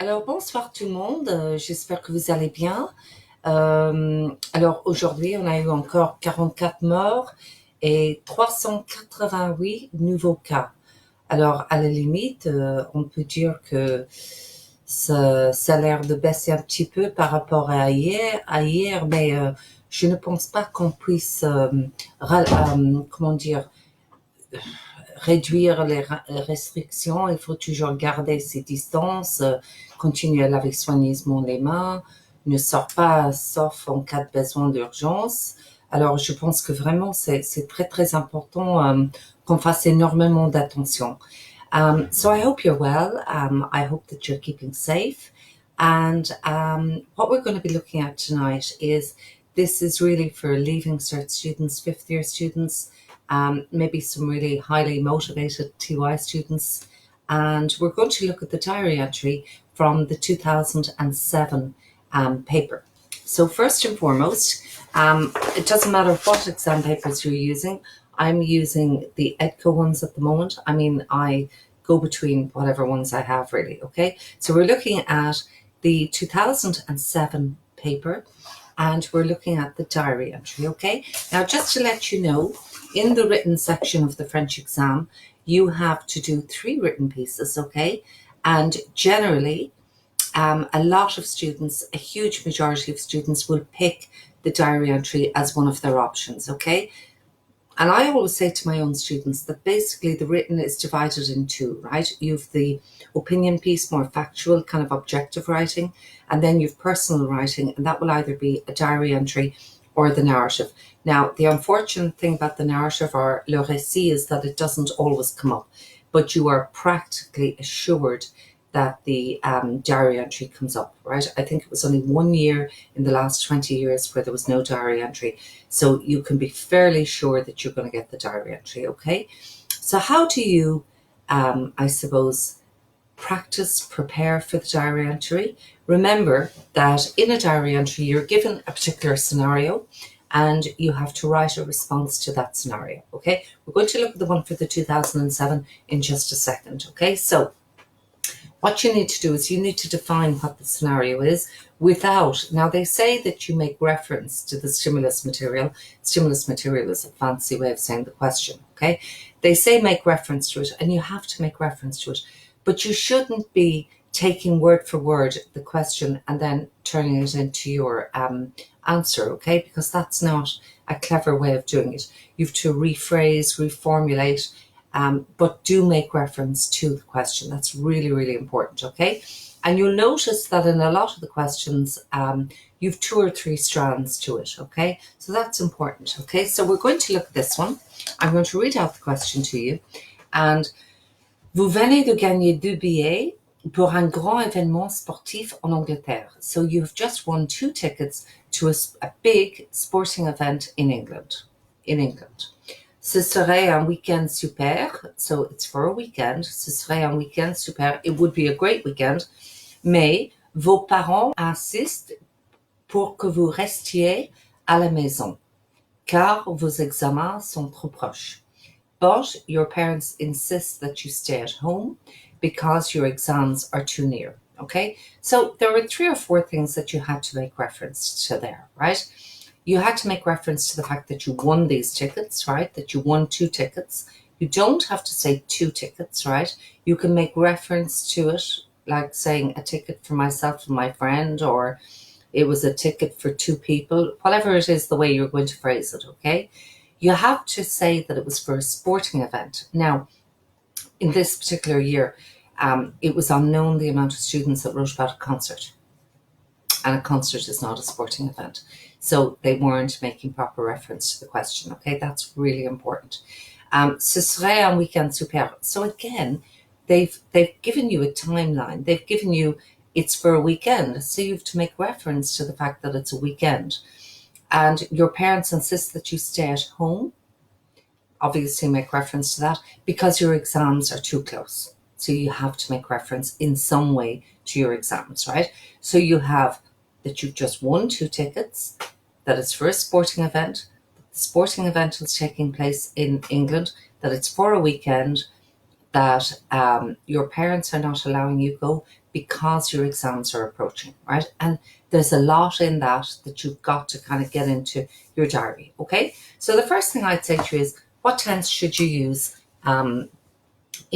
Alors bonsoir tout le monde, j'espère que vous allez bien. Alors aujourd'hui, on a eu encore 44 morts et 388 nouveaux cas. Alors à la limite, on peut dire que ça a l'air de baisser un petit peu par rapport à hier, mais je ne pense pas qu'on puisse, comment dire, réduire les restrictions. Il faut toujours garder ses distances, continuer à laver soigneusement les mains, ne sort pas sauf en cas de besoin d'urgence. Alors, je pense que vraiment, c'est très, très important qu'on fasse énormément d'attention. So I hope you're well. I hope that you're keeping safe. And what we're going to be looking at tonight is this is really for Leaving Cert students, fifth year students, maybe some really highly motivated TY students. And we're going to look at the diary entry from the 2007 paper. So first and foremost, it doesn't matter what exam papers you're using. I'm using the EDCO ones at the moment. I mean, I go between whatever ones I have really, okay? So we're looking at the 2007 paper and we're looking at the diary entry, okay? Now, just to let you know, in the written section of the French exam, you have to do 3 written pieces, okay? And generally, a lot of students, a huge majority of students will pick the diary entry as one of their options, okay? And I always say to my own students that basically the written is divided in 2, right? You've the opinion piece, more factual, kind of objective writing, and then you've personal writing, and that will either be a diary entry or the narrative. Now, the unfortunate thing about the narrative or le récit is that it doesn't always come up, but you are practically assured that the diary entry comes up, right? I think it was only 1 year in the last 20 years where there was no diary entry. So you can be fairly sure that you're going to get the diary entry, okay? So how do you, I suppose, prepare for the diary entry? Remember that in a diary entry, you're given a particular scenario and you have to write a response to that scenario, okay? We're going to look at the one for the 2007 in just a second, okay? So what you need to do is you need to define what the scenario is without, now they say that you make reference to the stimulus material. Stimulus material is a fancy way of saying the question, okay? They say make reference to it and you have to make reference to it, but you shouldn't be taking word for word the question and then turning it into your answer, okay? Because that's not a clever way of doing it. You have to rephrase, reformulate, but do make reference to the question. That's really, really important, okay? And you'll notice that in a lot of the questions, you've 2 or 3 strands to it, okay? So that's important, okay? So we're going to look at this one. I'm going to read out the question to you. And vous venez de gagner 2 billets pour un grand événement sportif en Angleterre. So you have just won 2 tickets to a big sporting event in England. Ce serait un week-end super. So it's for a weekend. Ce serait un week-end super. It would be a great weekend. Mais vos parents insistent pour que vous restiez à la maison, car vos examens sont trop proches. But your parents insist that you stay at home because your exams are too near. Okay? So there were 3 or 4 things that you had to make reference to there, right? You had to make reference to the fact that you won these tickets, right? That you won 2 tickets. You don't have to say 2 tickets, right? You can make reference to it, like saying a ticket for myself and my friend, or it was a ticket for 2 people, whatever it is, the way you're going to phrase it, okay? You have to say that it was for a sporting event. Now, in this particular year, it was unknown the amount of students that wrote about a concert. And a concert is not a sporting event. So they weren't making proper reference to the question. Okay, that's really important. Ce serait un week-end super. So again, they've given you a timeline. They've given you it's for a weekend. So you have to make reference to the fact that it's a weekend. And your parents insist that you stay at home. Obviously make reference to that because your exams are too close. So you have to make reference in some way to your exams, right? So you have that you've just won 2 tickets, that it's for a sporting event, that the sporting event is taking place in England, that it's for a weekend, that your parents are not allowing you go because your exams are approaching, right? And there's a lot in that you've got to kind of get into your diary, okay? So the first thing I'd say to you is, what tense should you use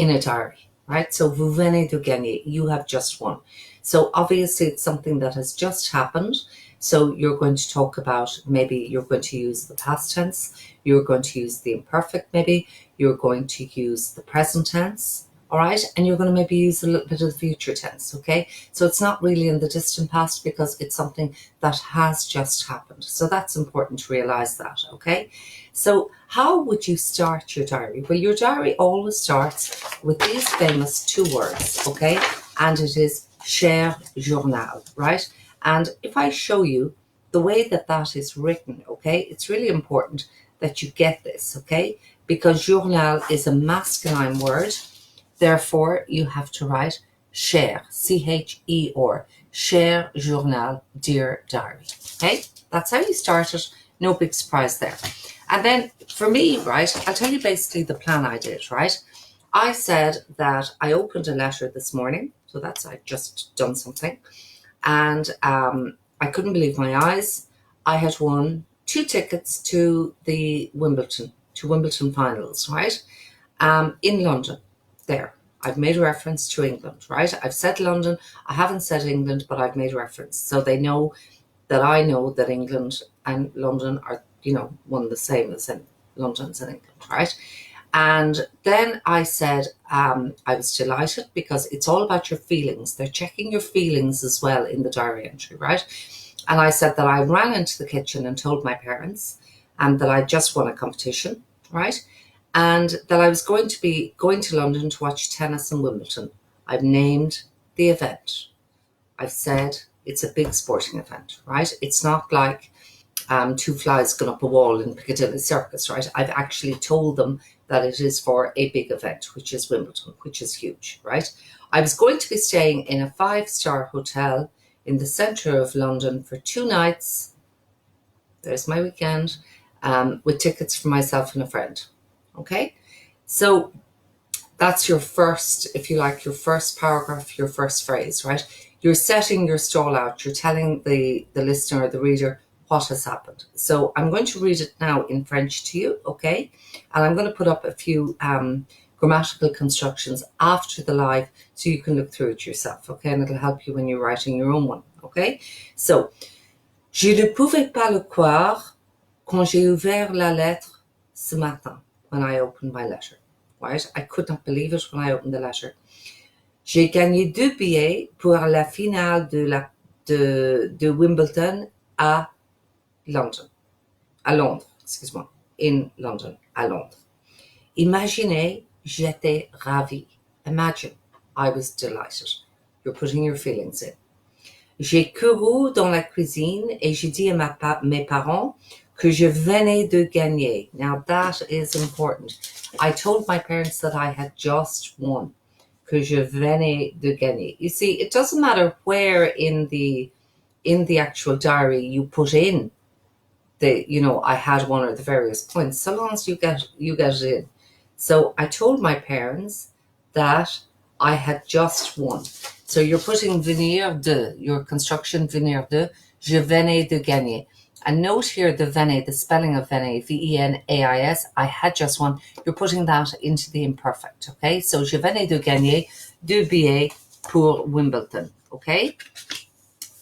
in a diary, right? So vous venez de gagner, you have just won. So obviously it's something that has just happened. So you're going to talk about, maybe you're going to use the past tense, you're going to use the imperfect, maybe you're going to use the present tense, all right? And you're going to maybe use a little bit of the future tense, okay? So it's not really in the distant past because it's something that has just happened. So that's important to realize that, okay? So how would you start your diary? Well, your diary always starts with these famous two words, okay? And it is cher journal, right? And if I show you the way that that is written, okay, it's really important that you get this, okay? Because journal is a masculine word. Therefore, you have to write cher, C-H-E-R, cher journal, dear diary, okay? That's how you start it. No big surprise there. And then for me, right, I'll tell you basically the plan I did, right? I said that I opened a letter this morning. So that's, I'd just done something. And I couldn't believe my eyes. I had won 2 tickets to the Wimbledon finals, right? In London, there. I've made a reference to England, right? I've said London. I haven't said England, but I've made a reference. So they know that I know that England and London are, you know, one the same as in London's in England, right? And then I said, I was delighted because it's all about your feelings. They're checking your feelings as well in the diary entry, right? And I said that I ran into the kitchen and told my parents and that I just won a competition, right? And that I was going to be going to London to watch tennis and Wimbledon. I've named the event. I've said it's a big sporting event, right? It's not like 2 flies going up a wall in Piccadilly Circus, right? I've actually told them that it is for a big event, which is Wimbledon, which is huge, right? I was going to be staying in a 5-star hotel in the centre of London for 2 nights. There's my weekend, with tickets for myself and a friend, okay? So that's your first, if you like, your first paragraph, your first phrase, right? You're setting your stall out. You're telling the listener or the reader what has happened. So I'm going to read it now in French to you, okay? And I'm going to put up a few grammatical constructions after the live so you can look through it yourself, okay? And it'll help you when you're writing your own one, okay? So, je ne pouvais pas le croire quand j'ai ouvert la lettre ce matin, when I opened my letter, right? I could not believe it when I opened the letter. J'ai gagné 2 billets pour la finale de Wimbledon à London, excuse-moi, in London, à Londres. Imaginez, j'étais ravie. Imagine, I was delighted. You're putting your feelings in. J'ai couru dans la cuisine et j'ai dit à mes parents que je venais de gagner. Now that is important. I told my parents that I had just won. Que je venais de gagner. You see, it doesn't matter where in the actual diary you put in the, you know, I had one or the various points, so long as you get it in. So I told my parents that I had just won. So you're putting venir de, your construction venir de, je venais de gagner. And note here the venais, the spelling of venais, V-E-N-A-I-S, I had just won. You're putting that into the imperfect, okay? So je venais de gagner 2 billets pour Wimbledon, okay?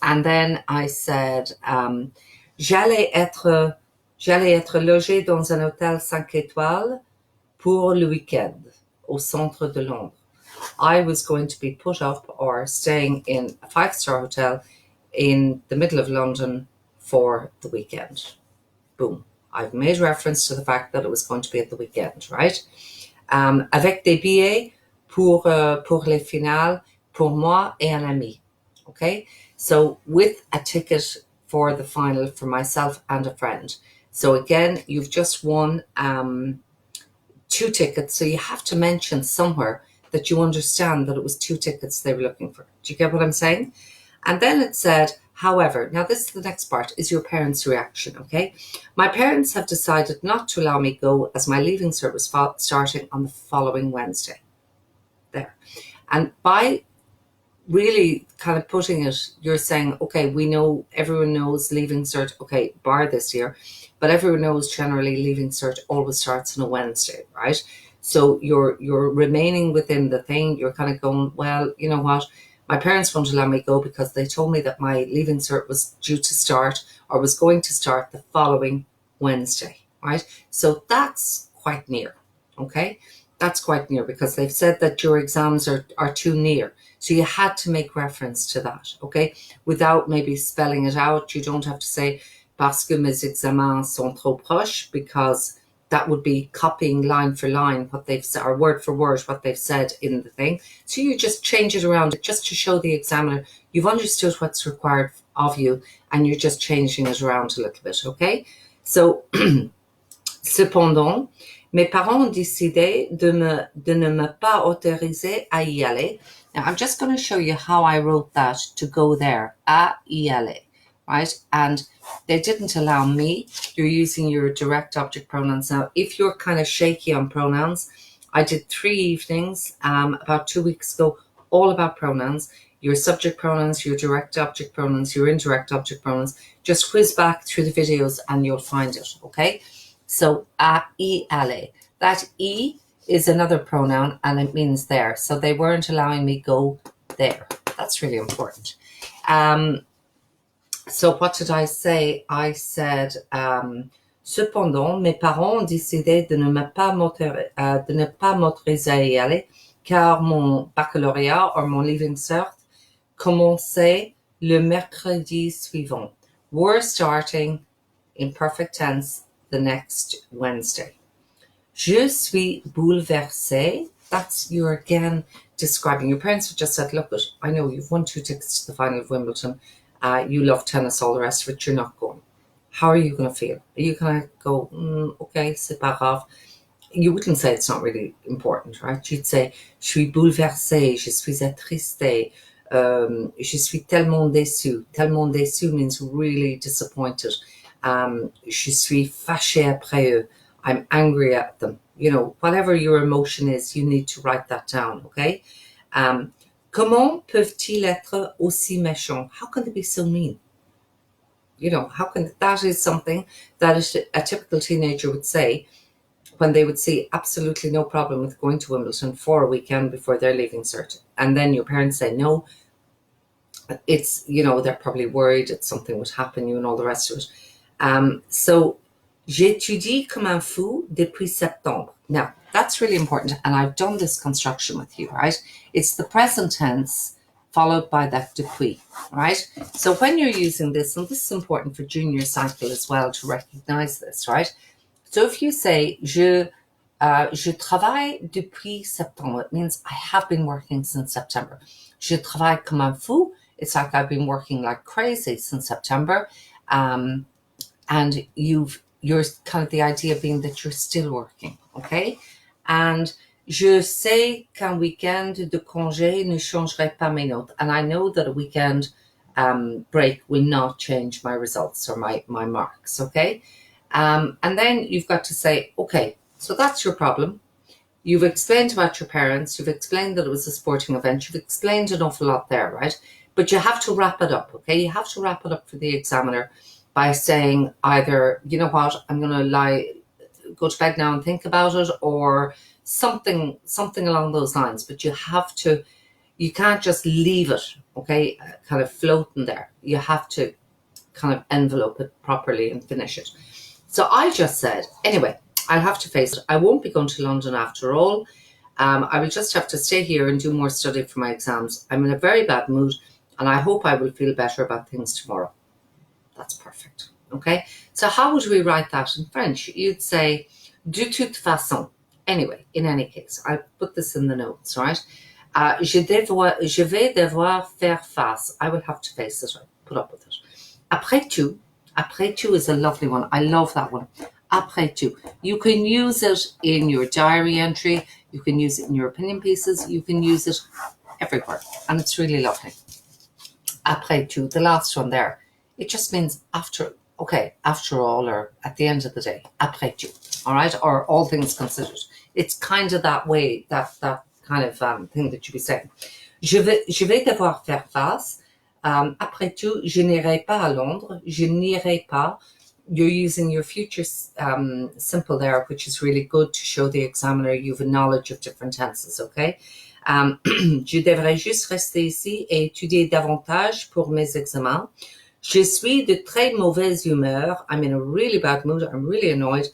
And then I said, j'allais être logé dans un hôtel 5 étoiles pour le week-end au centre de Londres. I was going to be put up or staying in a 5-star hotel in the middle of London for the weekend. Boom. I've made reference to the fact that it was going to be at the weekend, right? Avec des billets pour les finales, pour moi et un ami. Okay? So with a ticket for the final for myself and a friend. So again, you've just won 2 tickets. So you have to mention somewhere that you understand that it was 2 tickets they were looking for. Do you get what I'm saying? And then it said, however, now this is the next part, is your parents' reaction, okay? My parents have decided not to allow me go as my leaving cert was starting on the following Wednesday. There. And by really kind of putting it, you're saying, okay, we know, everyone knows Leaving Cert, okay, bar this year, but everyone knows generally Leaving Cert always starts on a Wednesday, right? So you're remaining within the thing. You're kind of going, well, you know what? My parents won't allow me go because they told me that my Leaving Cert was due to start or was going to start the following Wednesday, right? So that's quite near, okay? That's quite near because they've said that your exams are too near. So you had to make reference to that, okay? Without maybe spelling it out. You don't have to say, parce que mes examens sont trop proches, because that would be copying line for line what they've said, or word for word what they've said in the thing. So you just change it around just to show the examiner you've understood what's required of you, and you're just changing it around a little bit, okay? So, cependant, mes parents ont décidé de ne me pas autoriser à y aller. Now, I'm just going to show you how I wrote that to go there, à y aller, right? And they didn't allow me. You're using your direct object pronouns. Now, if you're kind of shaky on pronouns, I did 3 evenings about 2 weeks ago, all about pronouns. Your subject pronouns, your direct object pronouns, your indirect object pronouns. Just whiz back through the videos and you'll find it, okay? So, à y aller. That y is another pronoun and it means there. So they weren't allowing me go there. That's really important. So what did I say? I said, cependant, mes parents ont décidé de ne pas m'autoriser à y aller car mon baccalauréat or mon Leaving Cert commençait le mercredi suivant. We're starting in perfect tense the next Wednesday. Je suis bouleversée. That's you again describing. Your parents have just said, look, I know you've won 2 tickets to the final of Wimbledon. You love tennis, all the rest of it. You're not going. How are you going to feel? Are you going to go, okay, c'est pas grave? You wouldn't say it's not really important, right? You'd say, je suis bouleversée, je suis attristée, je suis tellement déçue. Tellement déçue means really disappointed. Je suis fâchée après eux. I'm angry at them. You know, whatever your emotion is, you need to write that down, okay? Comment peuvent-ils être aussi méchants? How can they be so mean? You know, how can that is something that a typical teenager would say when they would see absolutely no problem with going to Wimbledon for a weekend before their Leaving Cert. And then your parents say, no, it's, you know, they're probably worried that something would happen to you and all the rest of it. So, j'étudie comme un fou depuis septembre. Now, that's really important, and I've done this construction with you, right? It's the present tense followed by that depuis, right? So when you're using this, and this is important for junior cycle as well to recognize this, right? So if you say, je travaille depuis septembre, it means I have been working since September. Je travaille comme un fou. It's like I've been working like crazy since September. And you're kind of the idea being that you're still working, okay? And je sais qu'un week-end de congé ne changerait pas mes notes. And I know that a weekend break will not change my results or my marks, okay? And then you've got to say, okay, so that's your problem. You've explained about your parents. You've explained that it was a sporting event. You've explained an awful lot there, right? But you have to wrap it up, okay? You have to wrap it up for the examiner by saying either, you know what, I'm going to go to bed now and think about it, or something along those lines. But you can't just leave it, okay, kind of floating there. You have to kind of envelope it properly and finish it. So I just said, anyway, I'll have to face it. I won't be going to London after all. I will just have to stay here and do more study for my exams. I'm in a very bad mood, and I hope I will feel better about things tomorrow. That's perfect, okay? So how would we write that in French? You'd say, de toute façon. Anyway, in any case, I'll put this in the notes, right? Je vais devoir faire face. I will have to face it, put up with it. Après tout is a lovely one. I love that one. Après tout. You can use it in your diary entry. You can use it in your opinion pieces. You can use it everywhere. And it's really lovely. Après tout, the last one there. It just means after all, or at the end of the day. Après tout. All right? Or all things considered. It's kind of that way, that kind of thing that you'd be saying. Je vais devoir faire face. Après tout, je n'irai pas à Londres. Je n'irai pas. You're using your future simple there, which is really good to show the examiner you've a knowledge of different tenses, okay? Je devrais juste rester ici et étudier davantage pour mes examens. Je suis de très mauvaise humeur. I'm in a really bad mood. I'm really annoyed.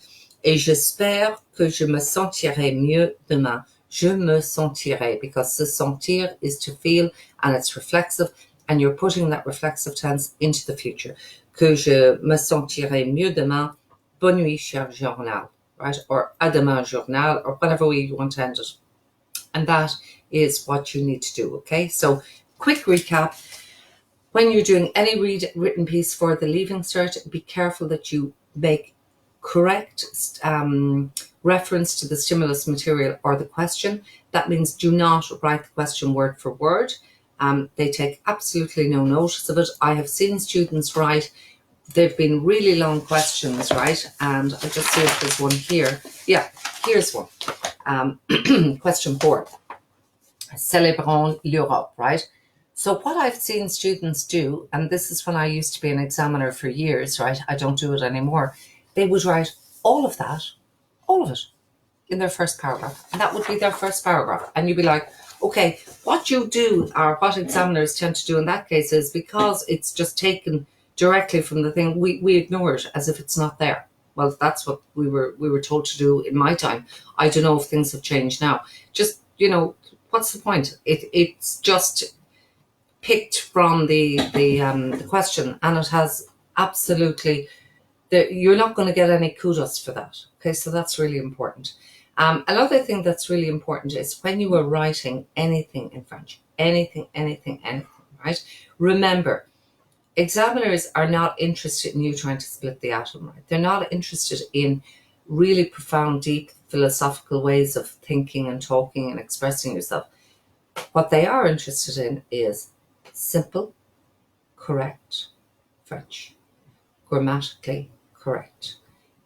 Et j'espère que je me sentirai mieux demain. Je me sentirai, because se sentir is to feel and it's reflexive, and you're putting that reflexive tense into the future. Que je me sentirai mieux demain. Bonne nuit, cher journal, right? Or à demain, journal, or whatever way you want to end it. And that is what you need to do, okay? So, quick recap. When you're doing any written piece for the Leaving Cert, be careful that you make correct reference to the stimulus material or the question. That means do not write the question word for word. They take absolutely no notice of it. I have seen students write, they've been really long questions, right? And I just see if there's one here. Yeah, here's one. Question 4. Célébrons l'Europe, right? So what I've seen students do, and this is when I used to be an examiner for years, right? I don't do it anymore. They would write all of it, in their first paragraph. And that would be their first paragraph. And you'd be like, okay, what you do, or what examiners tend to do in that case, is because it's just taken directly from the thing, we ignore it as if it's not there. Well, that's what we were told to do in my time. I don't know if things have changed now. Just, what's the point? It's just picked from the question, and it has absolutely, you're not going to get any kudos for that. Okay, so that's really important. Another thing that's really important is when you are writing anything in French, anything, right? Remember, examiners are not interested in you trying to split the atom, right? They're not interested in really profound, deep philosophical ways of thinking and talking and expressing yourself. What they are interested in is simple, correct French, grammatically correct,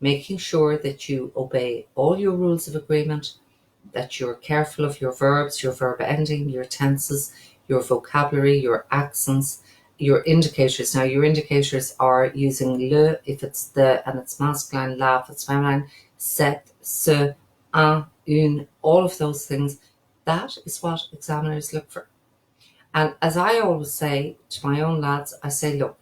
making sure that you obey all your rules of agreement, that you're careful of your verbs, your verb ending, your tenses, your vocabulary, your accents, your indicators. Now, your indicators are using le if it's the and it's masculine, la if it's feminine, cette, ce, un, une, all of those things. That is what examiners look for. And as I always say to my own lads, I say, look,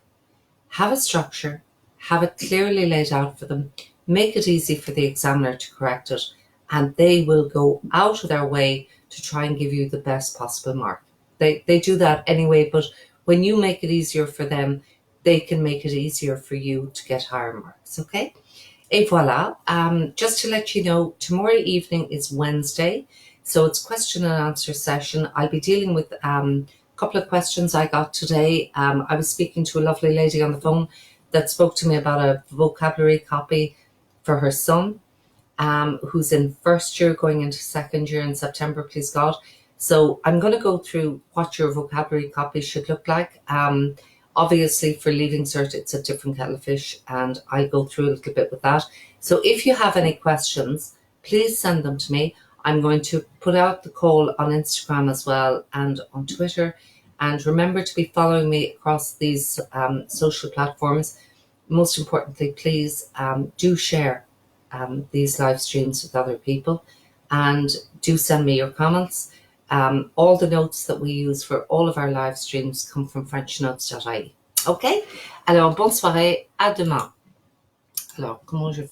have a structure, have it clearly laid out for them, make it easy for the examiner to correct it, and they will go out of their way to try and give you the best possible mark. They do that anyway, but when you make it easier for them, they can make it easier for you to get higher marks, okay? Et voilà, just to let you know, tomorrow evening is Wednesday, so it's question and answer session. I'll be dealing with a couple of questions I got today. I was speaking to a lovely lady on the phone that spoke to me about a vocabulary copy for her son, who's in first year going into second year in September, please God. So I'm going to go through what your vocabulary copy should look like. Obviously, for Leaving Cert, it's a different kettle of fish, and I'll go through a little bit with that. So if you have any questions, please send them to me. I'm going to put out the call on Instagram as well and on Twitter. And remember to be following me across these social platforms. Most importantly, please do share these live streams with other people, and do send me your comments. All the notes that we use for all of our live streams come from frenchnotes.ie. Ok? Alors, bonne soirée, à demain. Alors, comment je fais?